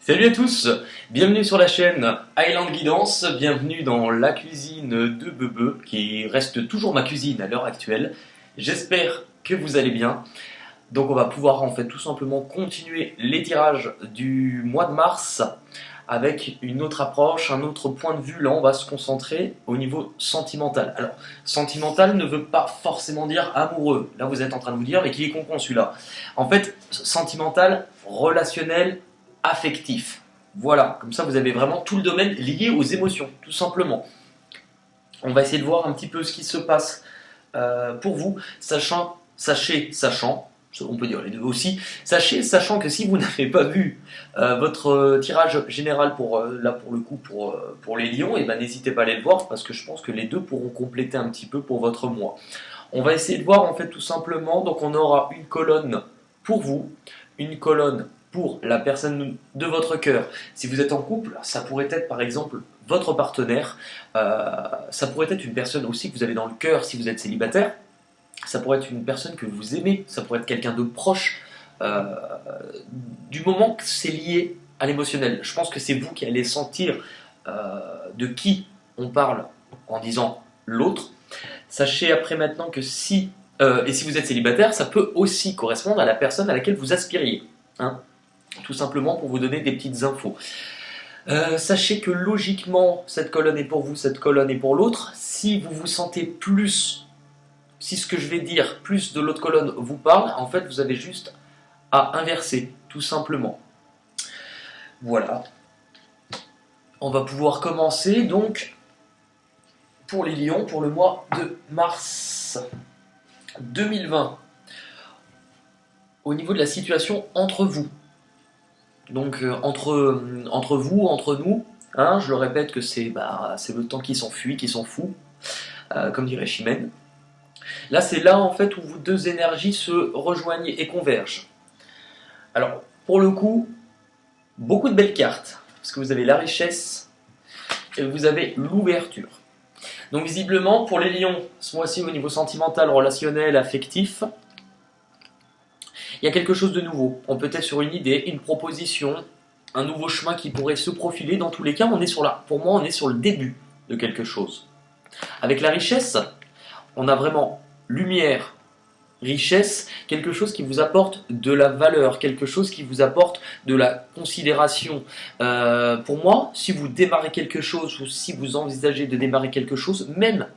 Salut à tous, bienvenue sur la chaîne Highland Guidance, bienvenue dans la cuisine de Bebe, qui reste toujours ma cuisine à l'heure actuelle. J'espère que vous allez bien. Donc on va pouvoir en fait tout simplement continuer les tirages du mois de mars avec une autre approche, un autre point de vue. Là on va se concentrer au niveau sentimental. Alors sentimental ne veut pas forcément dire amoureux. Là vous êtes en train de vous dire mais qui est con celui-là. En fait sentimental, relationnel, affectif. Voilà, comme ça vous avez vraiment tout le domaine lié aux émotions, tout simplement. On va essayer de voir un petit peu ce qui se passe pour vous, sachant, on peut dire les deux aussi, sachant que si vous n'avez pas vu votre tirage général pour les lions, et ben n'hésitez pas à aller le voir parce que je pense que les deux pourront compléter un petit peu pour votre mois. On va essayer de voir en fait tout simplement, donc on aura une colonne pour vous, une colonne pour la personne de votre cœur. Si vous êtes en couple, ça pourrait être par exemple votre partenaire, ça pourrait être une personne aussi que vous avez dans le cœur si vous êtes célibataire, ça pourrait être une personne que vous aimez, ça pourrait être quelqu'un de proche, du moment que c'est lié à l'émotionnel. Je pense que c'est vous qui allez sentir de qui on parle en disant l'autre. Sachez après maintenant que si vous êtes célibataire, ça peut aussi correspondre à la personne à laquelle vous aspiriez. Hein, tout simplement pour vous donner des petites infos. Sachez que logiquement, cette colonne est pour vous, cette colonne est pour l'autre. Si vous vous sentez plus, si ce que je vais dire, plus de l'autre colonne vous parle, en fait, vous avez juste à inverser, tout simplement. Voilà. On va pouvoir commencer, donc, pour les lions, pour le mois de mars 2020. Au niveau de la situation entre vous. Donc entre vous, entre nous, hein, je le répète que c'est le temps qui s'enfuit, qui s'en fout, comme dirait Chimène. Là c'est là en fait où vos deux énergies se rejoignent et convergent. Alors pour le coup, beaucoup de belles cartes, parce que vous avez la richesse et vous avez l'ouverture. Donc visiblement pour les lions, ce mois-ci au niveau sentimental, relationnel, affectif, il y a quelque chose de nouveau. On peut être sur une idée, une proposition, un nouveau chemin qui pourrait se profiler. Dans tous les cas, pour moi, on est sur le début de quelque chose. Avec la richesse, on a vraiment lumière, richesse, quelque chose qui vous apporte de la valeur, quelque chose qui vous apporte de la considération. Pour moi, si vous démarrez quelque chose ou si vous envisagez de démarrer quelque chose, même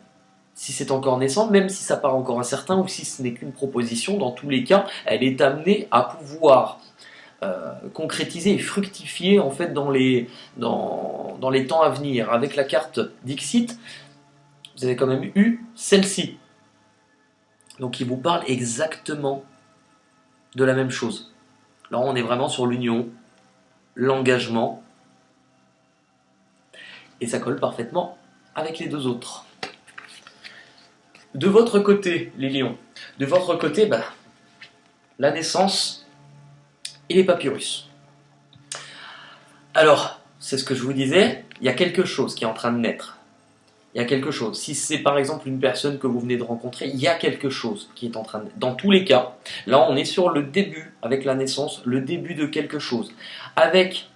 si c'est encore naissant, même si ça part encore incertain ou si ce n'est qu'une proposition, dans tous les cas, elle est amenée à pouvoir concrétiser et fructifier en fait dans les temps à venir. Avec la carte Dixit, vous avez quand même eu celle-ci. Donc il vous parle exactement de la même chose. Là on est vraiment sur l'union, l'engagement, et ça colle parfaitement avec les deux autres. De votre côté, les lions, de votre côté, la naissance et les papyrus. Alors, c'est ce que je vous disais, il y a quelque chose qui est en train de naître. Il y a quelque chose. Si c'est par exemple une personne que vous venez de rencontrer, il y a quelque chose qui est en train de naître. Dans tous les cas, là on est sur le début, avec la naissance, le début de quelque chose. Avec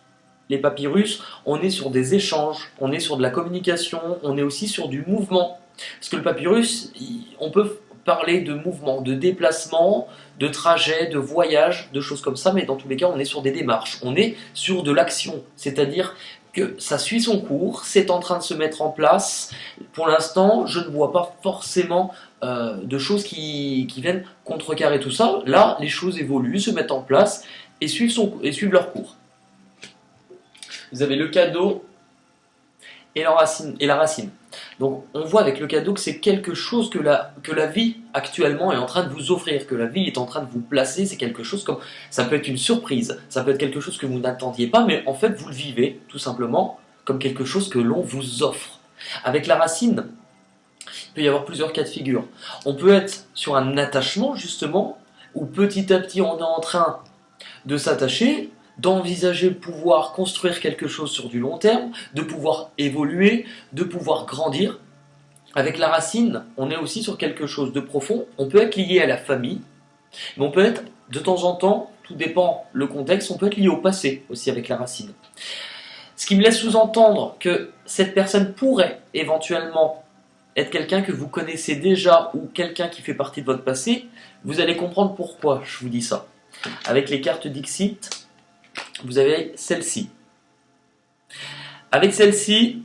les papyrus, on est sur des échanges, on est sur de la communication, on est aussi sur du mouvement. Parce que le papyrus, on peut parler de mouvement, de déplacement, de trajet, de voyage, de choses comme ça, mais dans tous les cas, on est sur des démarches, on est sur de l'action, c'est-à-dire que ça suit son cours, c'est en train de se mettre en place. Pour l'instant, je ne vois pas forcément de choses qui viennent contrecarrer tout ça. Là, les choses évoluent, se mettent en place et suivent leur cours. Vous avez le cadeau et la racine. Donc on voit avec le cadeau que c'est quelque chose que la vie actuellement est en train de vous offrir, que la vie est en train de vous placer. C'est quelque chose comme, ça peut être une surprise, ça peut être quelque chose que vous n'attendiez pas, mais en fait vous le vivez tout simplement comme quelque chose que l'on vous offre. Avec la racine, il peut y avoir plusieurs cas de figure. On peut être sur un attachement justement, où petit à petit on est en train de s'attacher, d'envisager de pouvoir construire quelque chose sur du long terme, de pouvoir évoluer, de pouvoir grandir. Avec la racine, on est aussi sur quelque chose de profond. On peut être lié à la famille, mais on peut être de temps en temps tout dépend le contexte, on peut être lié au passé aussi avec la racine. Ce qui me laisse sous-entendre que cette personne pourrait éventuellement être quelqu'un que vous connaissez déjà ou quelqu'un qui fait partie de votre passé. Vous allez comprendre pourquoi je vous dis ça. Avec les cartes Dixit, vous avez celle-ci. Avec celle-ci,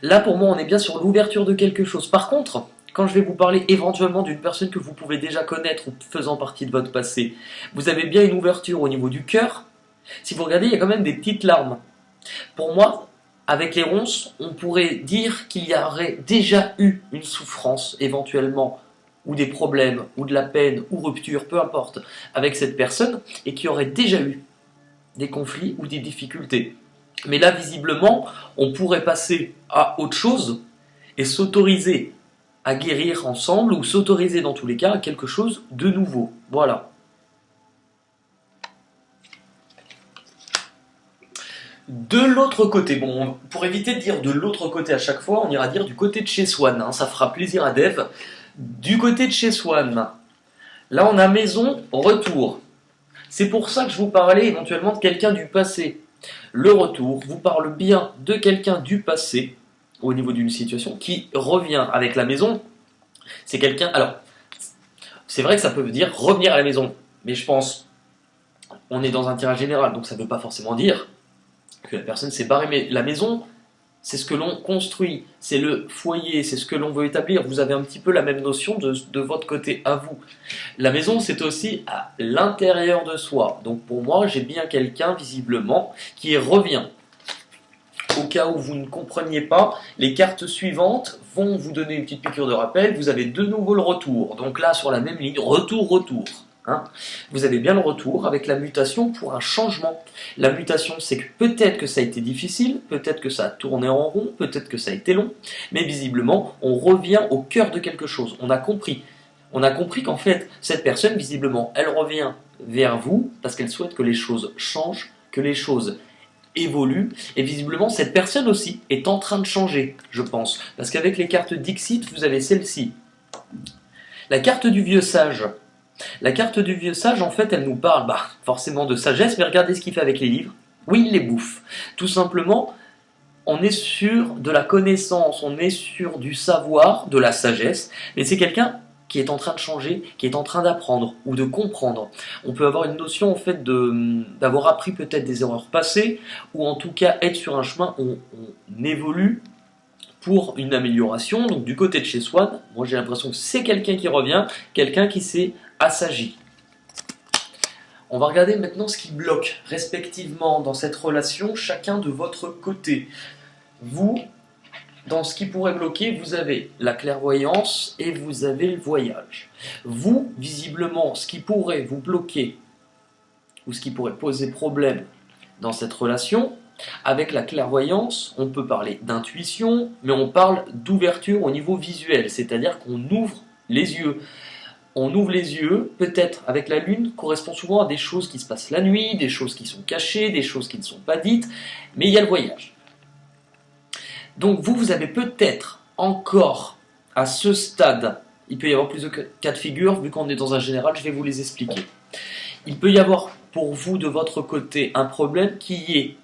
là pour moi on est bien sur l'ouverture de quelque chose. Par contre, quand je vais vous parler éventuellement d'une personne que vous pouvez déjà connaître ou faisant partie de votre passé, vous avez bien une ouverture au niveau du cœur. Si vous regardez, il y a quand même des petites larmes. Pour moi, avec les ronces, on pourrait dire qu'il y aurait déjà eu une souffrance éventuellement, ou des problèmes, ou de la peine, ou rupture, peu importe, avec cette personne, et qu'il y aurait déjà eu des conflits ou des difficultés. Mais là, visiblement, on pourrait passer à autre chose et s'autoriser à guérir ensemble, ou s'autoriser dans tous les cas à quelque chose de nouveau. Voilà. De l'autre côté, bon, pour éviter de dire de l'autre côté à chaque fois, on ira dire du côté de chez Swan, hein, ça fera plaisir à Dev. Du côté de chez Swan, là on a maison, retour. C'est pour ça que je vous parlais éventuellement de quelqu'un du passé. Le retour vous parle bien de quelqu'un du passé, au niveau d'une situation, qui revient avec la maison. C'est quelqu'un, alors, c'est vrai que ça peut dire revenir à la maison, mais je pense, on est dans un tirage général, donc ça ne veut pas forcément dire que la personne s'est barrée, mais la maison, c'est ce que l'on construit, c'est le foyer, c'est ce que l'on veut établir. Vous avez un petit peu la même notion de votre côté à vous. La maison, c'est aussi à l'intérieur de soi. Donc pour moi, j'ai bien quelqu'un, visiblement, qui revient. Au cas où vous ne compreniez pas, les cartes suivantes vont vous donner une petite piqûre de rappel. Vous avez de nouveau le retour. Donc là, sur la même ligne, retour. Hein, vous avez bien le retour avec la mutation pour un changement. La mutation, c'est que peut-être que ça a été difficile, peut-être que ça a tourné en rond, peut-être que ça a été long, mais visiblement, on revient au cœur de quelque chose. On a compris. On a compris qu'en fait, cette personne, visiblement, elle revient vers vous parce qu'elle souhaite que les choses changent, que les choses évoluent. Et visiblement, cette personne aussi est en train de changer, je pense. Parce qu'avec les cartes Dixit, vous avez celle-ci. La carte du vieux sage. La carte du vieux sage, en fait, elle nous parle forcément de sagesse, mais regardez ce qu'il fait avec les livres. Oui, il les bouffe. Tout simplement, on est sur de la connaissance, on est sur du savoir, de la sagesse, mais c'est quelqu'un qui est en train de changer, qui est en train d'apprendre ou de comprendre. On peut avoir une notion en fait d'avoir appris peut-être des erreurs passées, ou en tout cas être sur un chemin où on évolue pour une amélioration. Donc du côté de chez Swan, moi j'ai l'impression que c'est quelqu'un qui revient, quelqu'un qui s'est assagi. On va regarder maintenant ce qui bloque respectivement dans cette relation, chacun de votre côté. Vous, dans ce qui pourrait bloquer, vous avez la clairvoyance et vous avez le voyage. Vous, visiblement, ce qui pourrait vous bloquer ou ce qui pourrait poser problème dans cette relation, avec la clairvoyance, on peut parler d'intuition, mais on parle d'ouverture au niveau visuel, c'est-à-dire qu'on ouvre les yeux. On ouvre les yeux, peut-être avec la lune, correspond souvent à des choses qui se passent la nuit, des choses qui sont cachées, des choses qui ne sont pas dites, mais il y a le voyage. Donc vous avez peut-être encore, à ce stade, il peut y avoir plus de cas de figure, vu qu'on est dans un général, je vais vous les expliquer. Il peut y avoir pour vous, de votre côté, un problème qui est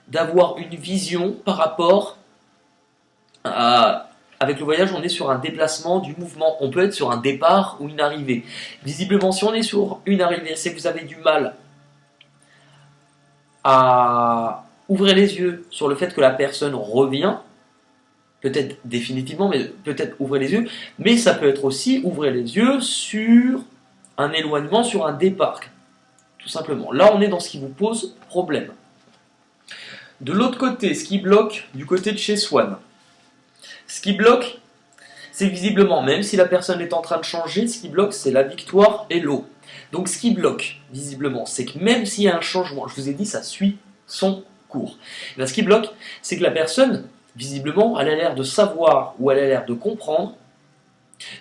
d'avoir une vision par rapport à... Avec le voyage, on est sur un déplacement du mouvement. On peut être sur un départ ou une arrivée. Visiblement, si on est sur une arrivée, c'est que vous avez du mal à ouvrir les yeux sur le fait que la personne revient. Peut-être définitivement, mais peut-être ouvrir les yeux. Mais ça peut être aussi ouvrir les yeux sur un éloignement, sur un départ. Tout simplement. Là, on est dans ce qui vous pose problème. De l'autre côté, ce qui bloque du côté de chez Swan. Ce qui bloque, c'est visiblement, même si la personne est en train de changer, ce qui bloque, c'est la victoire et l'eau. Donc ce qui bloque, visiblement, c'est que même s'il y a un changement, je vous ai dit, ça suit son cours. Et bien, ce qui bloque, c'est que la personne, visiblement, elle a l'air de savoir ou elle a l'air de comprendre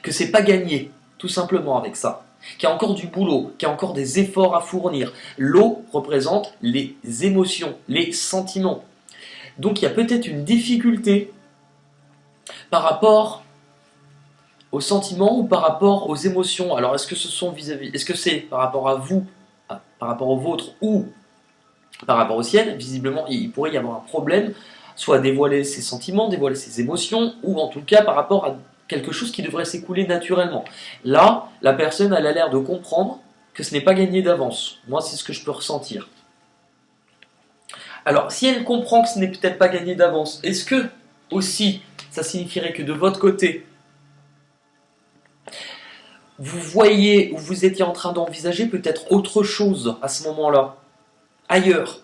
que c'est pas gagné, tout simplement avec ça. Qu'il y a encore du boulot, qu'il y a encore des efforts à fournir. L'eau représente les émotions, les sentiments. Donc il y a peut-être une difficulté par rapport aux sentiments ou par rapport aux émotions? Alors est-ce que ce sont est-ce que c'est par rapport à vous, par rapport au vôtre ou par rapport au ciel? Visiblement, il pourrait y avoir un problème, soit dévoiler ses sentiments, dévoiler ses émotions, ou en tout cas par rapport à quelque chose qui devrait s'écouler naturellement. Là, la personne elle a l'air de comprendre que ce n'est pas gagné d'avance. Moi, c'est ce que je peux ressentir. Alors, si elle comprend que ce n'est peut-être pas gagné d'avance, est-ce que aussi ça signifierait que de votre côté, vous voyez ou vous étiez en train d'envisager peut-être autre chose à ce moment-là, ailleurs?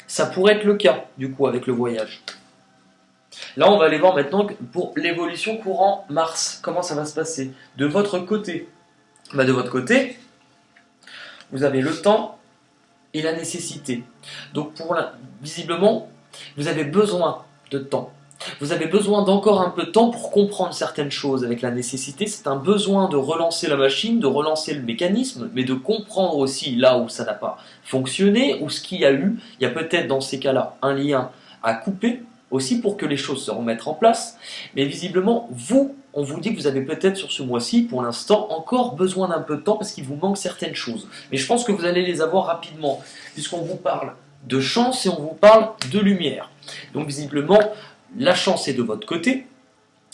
Ça pourrait être le cas, du coup, avec le voyage. Là, on va aller voir maintenant pour l'évolution courant Mars. Comment ça va se passer? De votre côté, de votre côté, vous avez le temps et la nécessité. Donc, visiblement, vous avez besoin de temps. Vous avez besoin d'encore un peu de temps pour comprendre certaines choses. Avec la nécessité, c'est un besoin de relancer la machine, de relancer le mécanisme, mais de comprendre aussi là où ça n'a pas fonctionné, ou ce qu'il y a eu. Il y a peut-être dans ces cas-là un lien à couper, aussi pour que les choses se remettent en place. Mais visiblement, on vous dit que vous avez peut-être sur ce mois-ci, pour l'instant, encore besoin d'un peu de temps parce qu'il vous manque certaines choses. Mais je pense que vous allez les avoir rapidement, puisqu'on vous parle de chance et on vous parle de lumière. Donc visiblement, la chance est de votre côté.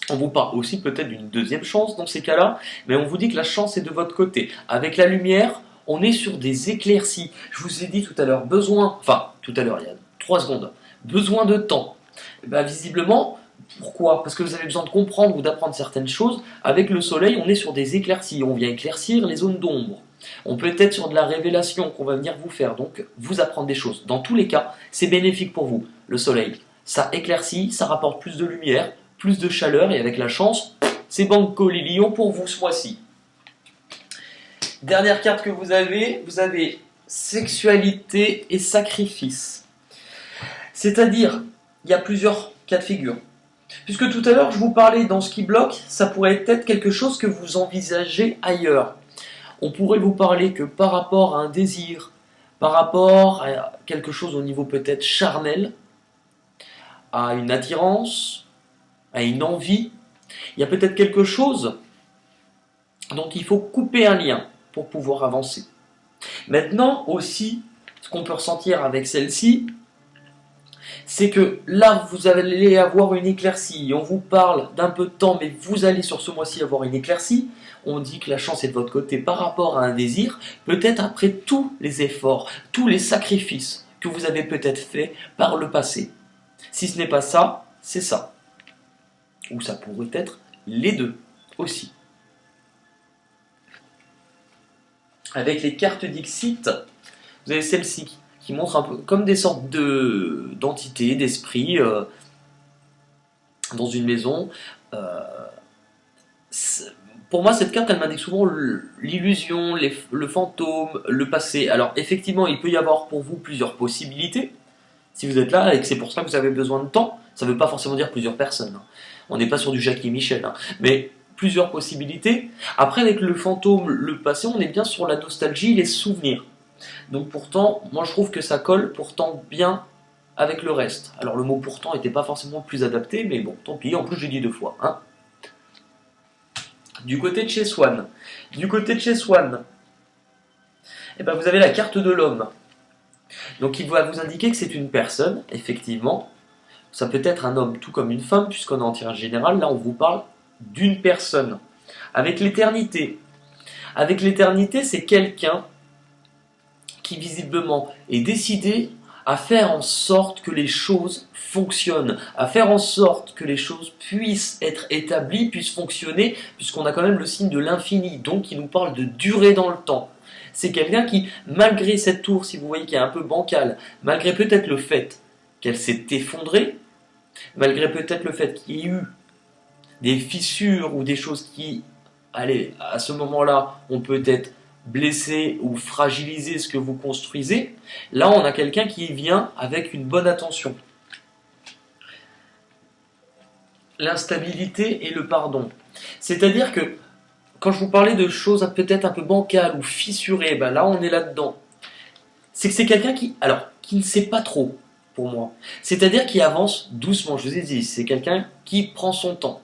On vous parle aussi peut-être d'une deuxième chance dans ces cas-là, mais on vous dit que la chance est de votre côté. Avec la lumière, on est sur des éclaircies. Je vous ai dit tout à l'heure, tout à l'heure, il y a 3 secondes, besoin de temps. Visiblement, pourquoi? Parce que vous avez besoin de comprendre ou d'apprendre certaines choses. Avec le soleil, on est sur des éclaircies. On vient éclaircir les zones d'ombre. On peut être sur de la révélation qu'on va venir vous faire, donc vous apprendre des choses. Dans tous les cas, c'est bénéfique pour vous, le soleil. Ça éclaircit, ça rapporte plus de lumière, plus de chaleur, et avec la chance, c'est banco les lions pour vous ce mois-ci. Dernière carte que vous avez sexualité et sacrifice. C'est-à-dire, il y a plusieurs cas de figure. Puisque tout à l'heure, je vous parlais dans ce qui bloque, ça pourrait être quelque chose que vous envisagez ailleurs. On pourrait vous parler que par rapport à un désir, par rapport à quelque chose au niveau peut-être charnel, à une attirance, à une envie, il y a peut-être quelque chose dont il faut couper un lien pour pouvoir avancer. Maintenant aussi, ce qu'on peut ressentir avec celle-ci, c'est que là, vous allez avoir une éclaircie. On vous parle d'un peu de temps, mais vous allez sur ce mois-ci avoir une éclaircie. On dit que la chance est de votre côté par rapport à un désir, peut-être après tous les efforts, tous les sacrifices que vous avez peut-être fait par le passé. Si ce n'est pas ça, c'est ça. Ou ça pourrait être les deux aussi. Avec les cartes Dixit, vous avez celle-ci qui montre un peu comme des sortes d'entités, d'esprits dans une maison. Pour moi, cette carte, elle m'indique souvent l'illusion, le fantôme, le passé. Alors, effectivement, il peut y avoir pour vous plusieurs possibilités. Si vous êtes là et que c'est pour ça que vous avez besoin de temps, ça ne veut pas forcément dire plusieurs personnes. On n'est pas sur du Jackie Michel, mais plusieurs possibilités. Après, avec le fantôme, le passé, on est bien sur la nostalgie, les souvenirs. Donc pourtant, moi je trouve que ça colle pourtant bien avec le reste. Alors le mot pourtant n'était pas forcément plus adapté, mais bon, tant pis, en plus j'ai dit 2 fois. Du côté de chez Swan, vous avez la carte de l'homme. Donc il va vous indiquer que c'est une personne, effectivement. Ça peut être un homme tout comme une femme, puisqu'on est en tirage général. Là on vous parle d'une personne. Avec l'éternité, c'est quelqu'un qui visiblement est décidé à faire en sorte que les choses fonctionnent, à faire en sorte que les choses puissent être établies, puissent fonctionner, puisqu'on a quand même le signe de l'infini, donc qui nous parle de durée dans le temps. C'est quelqu'un qui, malgré cette tour, si vous voyez qu'elle est un peu bancale, malgré peut-être le fait qu'elle s'est effondrée, malgré peut-être le fait qu'il y ait eu des fissures ou des choses qui, allez, à ce moment-là, ont peut-être blesser ou fragiliser ce que vous construisez, là on a quelqu'un qui vient avec une bonne attention. L'instabilité et le pardon. C'est-à-dire que quand je vous parlais de choses peut-être un peu bancales ou fissurées, là on est là-dedans. C'est que c'est quelqu'un qui ne sait pas trop, pour moi. C'est-à-dire qui avance doucement, je vous ai dit, c'est quelqu'un qui prend son temps,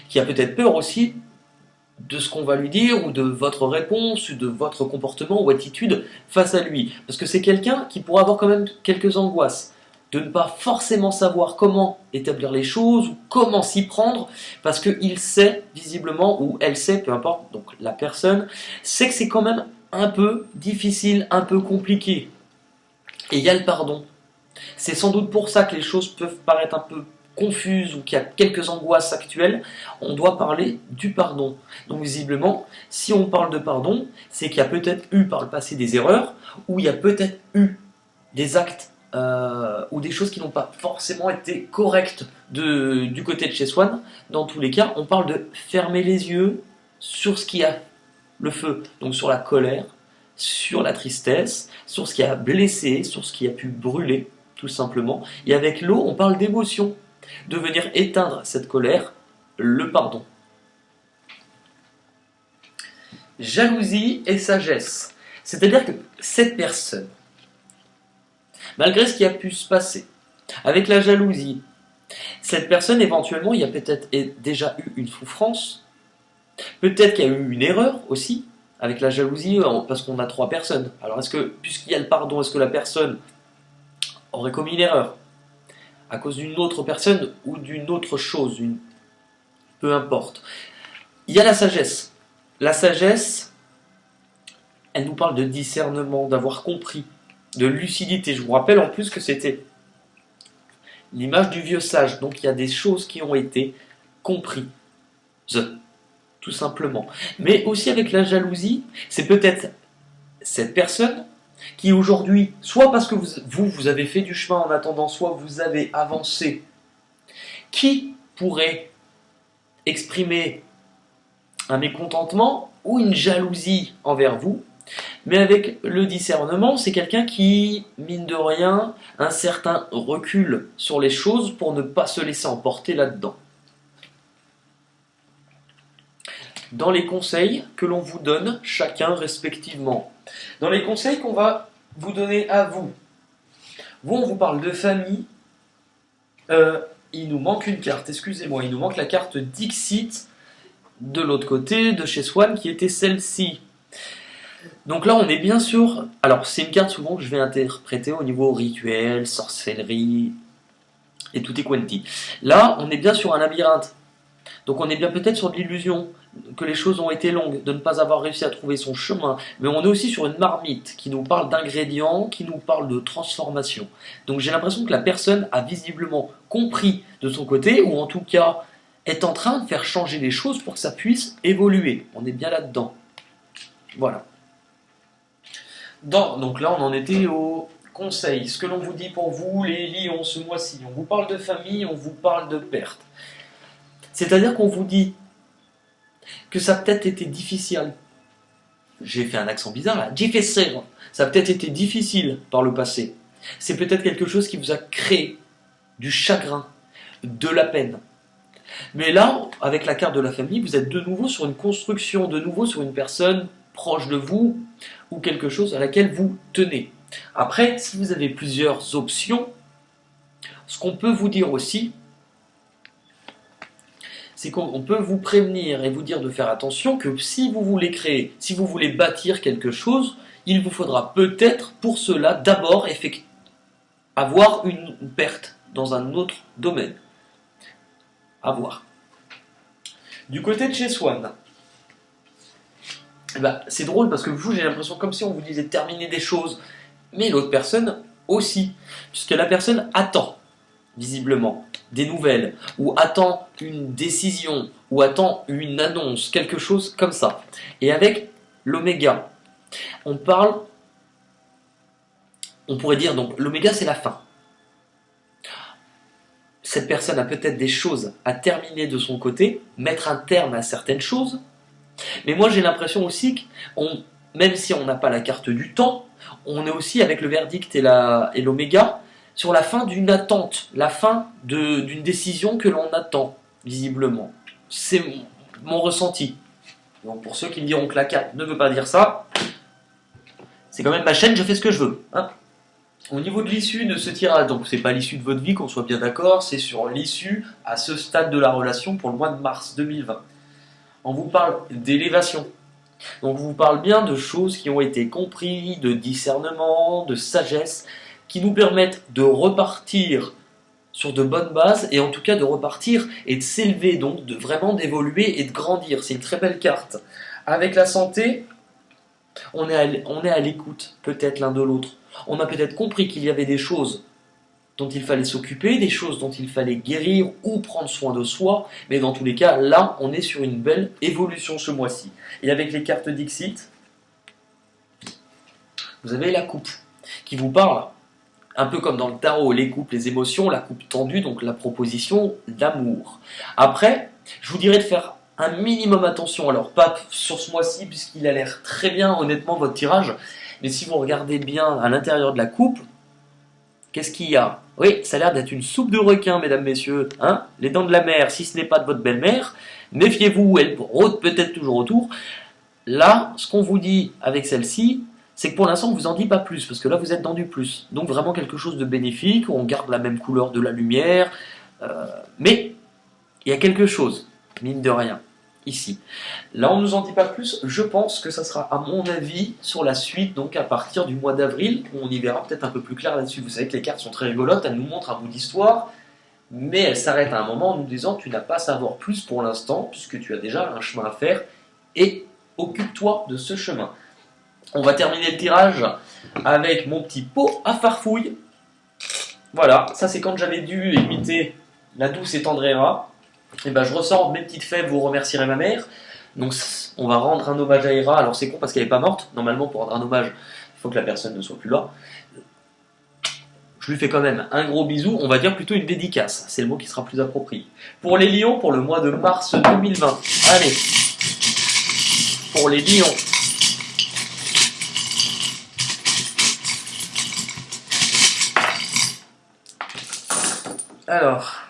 qui a peut-être peur aussi de ce qu'on va lui dire, ou de votre réponse, ou de votre comportement ou attitude face à lui. Parce que c'est quelqu'un qui pourra avoir quand même quelques angoisses, de ne pas forcément savoir comment établir les choses, ou comment s'y prendre, parce qu'il sait, visiblement, ou elle sait, peu importe, donc la personne, sait que c'est quand même un peu difficile, un peu compliqué. Et il y a le pardon. C'est sans doute pour ça que les choses peuvent paraître un peu confuses ou qu'il y a quelques angoisses actuelles. On doit parler du pardon. Donc visiblement, si on parle de pardon, c'est qu'il y a peut-être eu par le passé des erreurs, ou il y a peut-être eu des actes ou des choses qui n'ont pas forcément été correctes du côté de chez Swan. Dans tous les cas, on parle de fermer les yeux sur ce qui a le feu, donc sur la colère, sur la tristesse, sur ce qui a blessé, sur ce qui a pu brûler, tout simplement. Et avec l'eau, on parle d'émotion, de venir éteindre cette colère, le pardon. Jalousie et sagesse. C'est-à-dire que cette personne, malgré ce qui a pu se passer, avec la jalousie, cette personne, éventuellement, il y a peut-être déjà eu une souffrance, peut-être qu'il y a eu une erreur aussi, avec la jalousie, parce qu'on a 3 personnes. Alors, est-ce que, puisqu'il y a le pardon, est-ce que la personne aurait commis une erreur à cause d'une autre personne ou d'une autre chose, peu importe. Il y a la sagesse. La sagesse, elle nous parle de discernement, d'avoir compris, de lucidité. Je vous rappelle en plus que c'était l'image du vieux sage. Donc il y a des choses qui ont été comprises, tout simplement. Mais aussi avec la jalousie, c'est peut-être cette personne qui aujourd'hui, soit parce que vous avez fait du chemin en attendant, soit vous avez avancé, qui pourrait exprimer un mécontentement ou une jalousie envers vous, mais avec le discernement, c'est quelqu'un qui, mine de rien, un certain recul sur les choses pour ne pas se laisser emporter là-dedans. Dans les conseils que l'on vous donne, chacun respectivement. Dans les conseils qu'on va vous donner à vous. Vous, on vous parle de famille. Il nous manque une carte, excusez-moi. Il nous manque la carte Dixit de l'autre côté, de chez Swan, qui était celle-ci. Donc là, on est bien sûr... Alors, c'est une carte souvent que je vais interpréter au niveau rituel, sorcellerie, et tutti quanti. Là, on est bien sur un labyrinthe. Donc on est bien peut-être sur de l'illusion, que les choses ont été longues, de ne pas avoir réussi à trouver son chemin. Mais on est aussi sur une marmite qui nous parle d'ingrédients, qui nous parle de transformation. Donc j'ai l'impression que la personne a visiblement compris de son côté, ou en tout cas est en train de faire changer les choses pour que ça puisse évoluer. On est bien là-dedans. Voilà. Donc là on en était au conseil. Ce que l'on vous dit pour vous, les lions, ce mois-ci. On vous parle de famille, on vous parle de perte. C'est-à-dire qu'on vous dit que ça a peut-être été difficile. J'ai fait un accent bizarre là. Difficile. Ça a peut-être été difficile par le passé. C'est peut-être quelque chose qui vous a créé du chagrin, de la peine. Mais là, avec la carte de la famille, vous êtes de nouveau sur une construction, de nouveau sur une personne proche de vous ou quelque chose à laquelle vous tenez. Après, si vous avez plusieurs options, ce qu'on peut vous dire aussi, c'est qu'on peut vous prévenir et vous dire de faire attention que si vous voulez créer, si vous voulez bâtir quelque chose, il vous faudra peut-être pour cela d'abord avoir une perte dans un autre domaine. À voir. Du côté de chez Swan, c'est drôle parce que vous, j'ai l'impression comme si on vous disait de terminer des choses, mais l'autre personne aussi, puisque la personne attend, visiblement, des nouvelles, ou attend une décision, ou attend une annonce, quelque chose comme ça. Et avec l'oméga, on pourrait dire donc, l'oméga c'est la fin. Cette personne a peut-être des choses à terminer de son côté, mettre un terme à certaines choses, mais moi j'ai l'impression aussi que, même si on n'a pas la carte du temps, on est aussi avec le verdict et l'oméga, sur la fin d'une attente, la fin d'une décision que l'on attend, visiblement. C'est mon ressenti. Donc pour ceux qui me diront que la carte ne veut pas dire ça, c'est quand même ma chaîne, je fais ce que je veux. Hein. Au niveau de l'issue de ce tirage, donc c'est pas l'issue de votre vie, qu'on soit bien d'accord, c'est sur l'issue à ce stade de la relation pour le mois de mars 2020. On vous parle d'élévation. Donc on vous parle bien de choses qui ont été comprises, de discernement, de sagesse, qui nous permettent de repartir sur de bonnes bases, et en tout cas de repartir et de s'élever, donc de vraiment d'évoluer et de grandir. C'est une très belle carte. Avec la santé, on est à l'écoute, peut-être l'un de l'autre. On a peut-être compris qu'il y avait des choses dont il fallait s'occuper, des choses dont il fallait guérir ou prendre soin de soi, mais dans tous les cas, là, on est sur une belle évolution ce mois-ci. Et avec les cartes Dixit, vous avez la coupe qui vous parle, un peu comme dans le tarot, les couples, les émotions, la coupe tendue, donc la proposition d'amour. Après, je vous dirais de faire un minimum attention, alors pas sur ce mois-ci, puisqu'il a l'air très bien, honnêtement, votre tirage, mais si vous regardez bien à l'intérieur de la coupe, qu'est-ce qu'il y a? Oui, ça a l'air d'être une soupe de requin, mesdames, messieurs, hein, les dents de la mer, si ce n'est pas de votre belle-mère, méfiez-vous, elle rôde peut-être toujours autour. Là, ce qu'on vous dit avec celle-ci, c'est que pour l'instant, on ne vous en dit pas plus, parce que là, vous êtes dans du plus. Donc vraiment quelque chose de bénéfique, on garde la même couleur de la lumière, mais il y a quelque chose, mine de rien, ici. Là, on ne nous en dit pas plus, je pense que ça sera, à mon avis, sur la suite, donc à partir du mois d'avril, où on y verra peut-être un peu plus clair là-dessus. Vous savez que les cartes sont très rigolotes, elles nous montrent un bout d'histoire, mais elles s'arrêtent à un moment en nous disant tu n'as pas à savoir plus pour l'instant, puisque tu as déjà un chemin à faire, et occupe-toi de ce chemin. On va terminer le tirage avec mon petit pot à farfouille. Voilà, ça c'est quand j'avais dû imiter la douce et tendre Hera. Et ben je ressors mes petites fèves, vous remercierez ma mère. Donc on va rendre un hommage à Hera. Alors c'est con parce qu'elle n'est pas morte. Normalement pour rendre un hommage, il faut que la personne ne soit plus là. Je lui fais quand même un gros bisou, on va dire plutôt une dédicace. C'est le mot qui sera plus approprié. Pour les lions, pour le mois de mars 2020. Allez, pour les lions. Alors,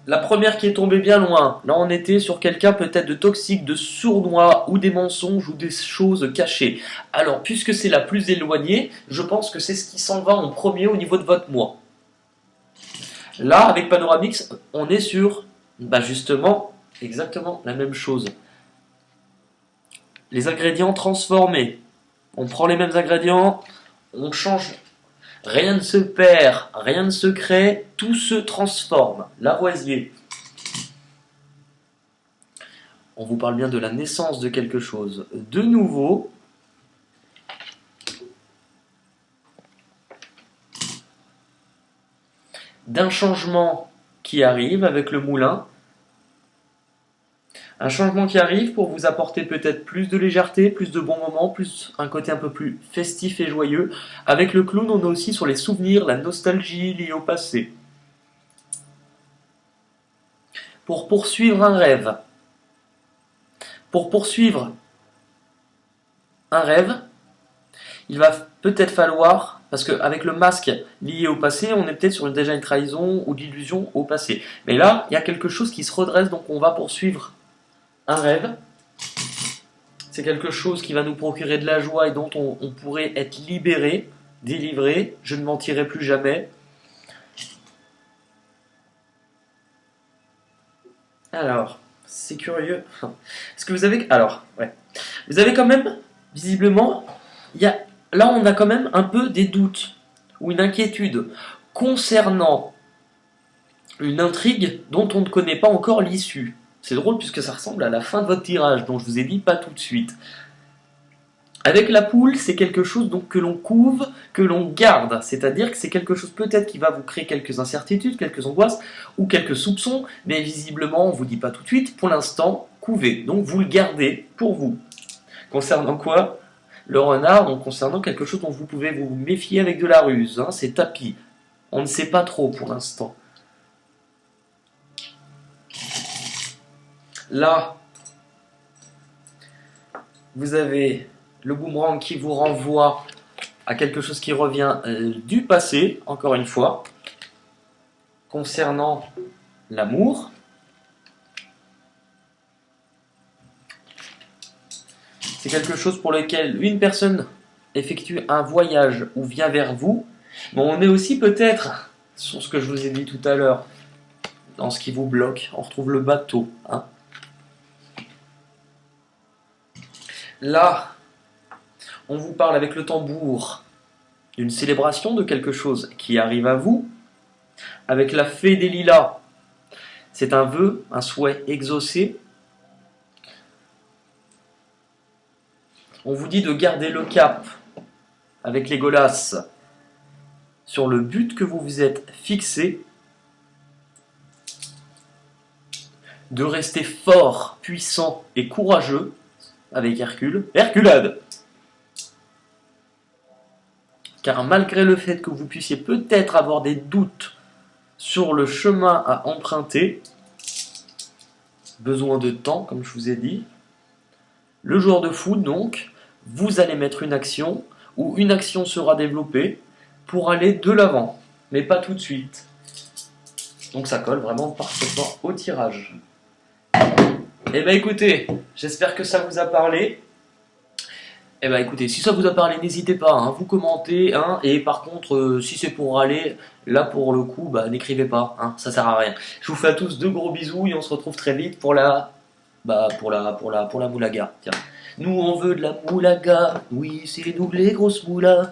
la première qui est tombée bien loin, là on était sur quelqu'un peut-être de toxique, de sournois, ou des mensonges, ou des choses cachées. Alors, puisque c'est la plus éloignée, je pense que c'est ce qui s'en va en premier au niveau de votre mois. Là, avec Panoramix, on est sur, justement, exactement la même chose. Les ingrédients transformés. On prend les mêmes ingrédients, on change. Rien ne se perd, rien ne se crée, tout se transforme. Lavoisier. On vous parle bien de la naissance de quelque chose de nouveau. D'un changement qui arrive avec le moulin. Un changement qui arrive pour vous apporter peut-être plus de légèreté, plus de bons moments, plus un côté un peu plus festif et joyeux. Avec le clown, on est aussi sur les souvenirs, la nostalgie liée au passé. Pour poursuivre un rêve. Pour poursuivre un rêve, il va peut-être falloir, parce qu'avec le masque lié au passé, on est peut-être sur déjà une trahison ou d'illusion au passé. Mais là, il y a quelque chose qui se redresse, donc on va poursuivre un rêve. C'est quelque chose qui va nous procurer de la joie et dont on pourrait être libéré, délivré. Je ne mentirai plus jamais. Alors, c'est curieux. Est-ce que vous avez... Alors, ouais. Vous avez quand même, visiblement, là on a quand même un peu des doutes ou une inquiétude concernant une intrigue dont on ne connaît pas encore l'issue. C'est drôle puisque ça ressemble à la fin de votre tirage, dont je vous ai dit pas tout de suite. Avec la poule, c'est quelque chose donc que l'on couve, que l'on garde. C'est-à-dire que c'est quelque chose peut-être qui va vous créer quelques incertitudes, quelques angoisses ou quelques soupçons, mais visiblement, on ne vous dit pas tout de suite. Pour l'instant, couvez. Donc vous le gardez pour vous. Concernant quoi? Le renard, donc concernant quelque chose dont vous pouvez vous méfier avec de la ruse. Hein, c'est tapis. On ne sait pas trop pour l'instant. Là, vous avez le boomerang qui vous renvoie à quelque chose qui revient du passé, encore une fois, concernant l'amour. C'est quelque chose pour lequel une personne effectue un voyage ou vient vers vous. Bon, on est aussi peut-être, sur ce que je vous ai dit tout à l'heure, dans ce qui vous bloque. On retrouve le bateau. Hein. Là, on vous parle avec le tambour d'une célébration de quelque chose qui arrive à vous. Avec la fée des lilas, c'est un vœu, un souhait exaucé. On vous dit de garder le cap avec les Legolas sur le but que vous vous êtes fixé, de rester fort, puissant et courageux avec Hercule. Herculade! Car malgré le fait que vous puissiez peut-être avoir des doutes sur le chemin à emprunter, besoin de temps, comme je vous ai dit, le jour de foot, donc, vous allez mettre une action, ou une action sera développée pour aller de l'avant, mais pas tout de suite. Donc ça colle vraiment parfaitement au tirage. Eh ben écoutez, j'espère que ça vous a parlé. Eh ben écoutez, si ça vous a parlé, n'hésitez pas, hein, vous commentez, hein, et par contre, si c'est pour râler, là pour le coup, bah n'écrivez pas, hein, ça sert à rien. Je vous fais à tous de gros bisous et on se retrouve très vite pour la moulaga. Tiens. Nous on veut de la moulaga, oui c'est nous les grosses moulas.